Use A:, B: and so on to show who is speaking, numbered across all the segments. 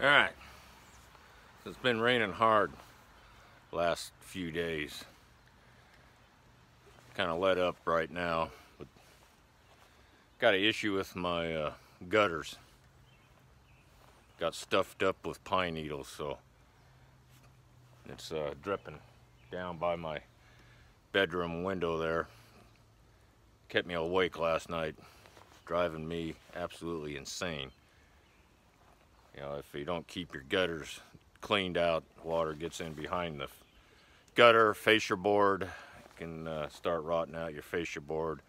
A: Alright, it's been raining hard last few days. Kind of let up right now, but got an issue with my gutters. Got stuffed up with pine needles, so it's dripping down by my bedroom window there. Kept me awake last night, driving me absolutely insane. You know, if you don't keep your gutters cleaned out, water gets in behind the gutter, fascia board, can start rotting out your fascia board.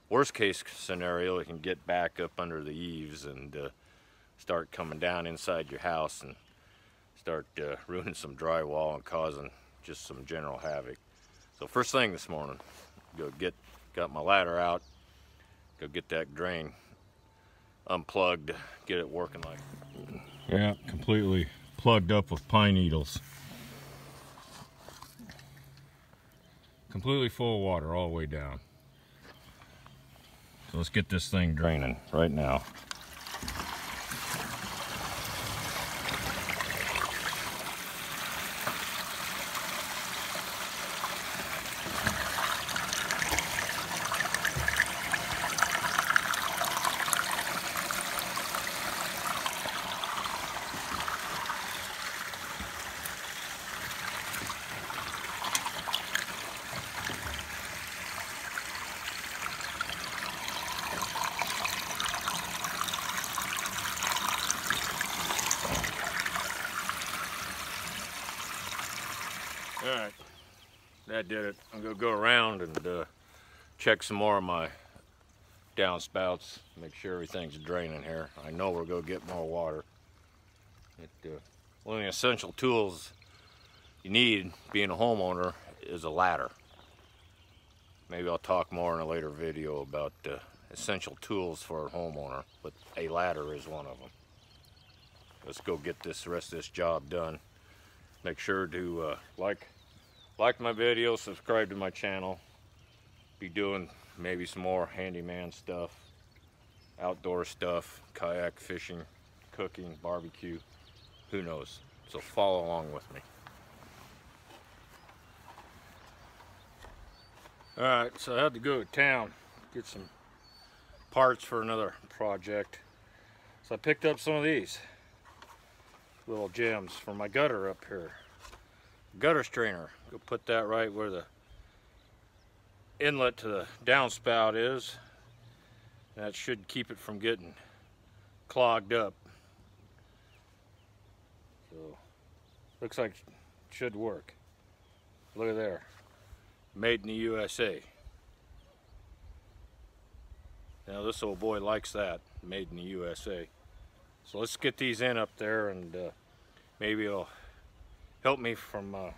A: Worst case scenario, it can get back up under the eaves and start coming down inside your house and start ruining some drywall and causing just some general havoc. So first thing this morning, got my ladder out, go get that drain unplugged, get it working like. Yeah, completely plugged up with pine needles. Completely full of water all the way down. So let's get this thing draining right now. Alright, that did it. I'm going to go around and check some more of my downspouts, make sure everything's draining here. I know we're going to get more water. One of the essential tools you need being a homeowner is a ladder. Maybe I'll talk more in a later video about essential tools for a homeowner, but a ladder is one of them. Let's go get the rest of this job done. Make sure to like my video, subscribe to my channel. Be doing maybe some more handyman stuff, outdoor stuff, kayak fishing, cooking, barbecue, who knows. So follow along with me. Alright, so I had to go to town, get some parts for another project. So I picked up some of these little gems for my gutter up here. Gutter strainer. Go put that right where the inlet to the downspout is. That should keep it from getting clogged up. So looks like it should work. Look at there. Made in the USA. Now this old boy likes that. Made in the USA. So let's get these in up there, and maybe it'll help me from or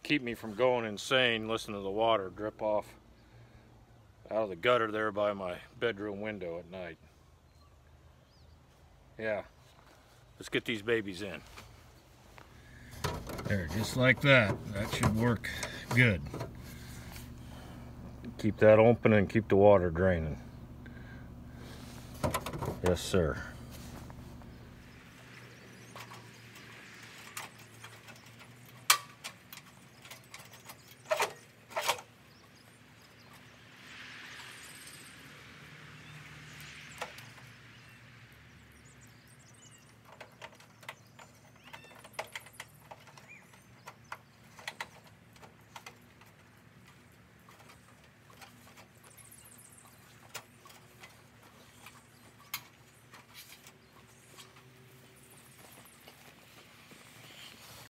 A: keep me from going insane listening to the water drip off out of the gutter there by my bedroom window at night. Yeah, let's get these babies in. There, just like that. That should work good. Keep that open and keep the water draining. Yes, sir.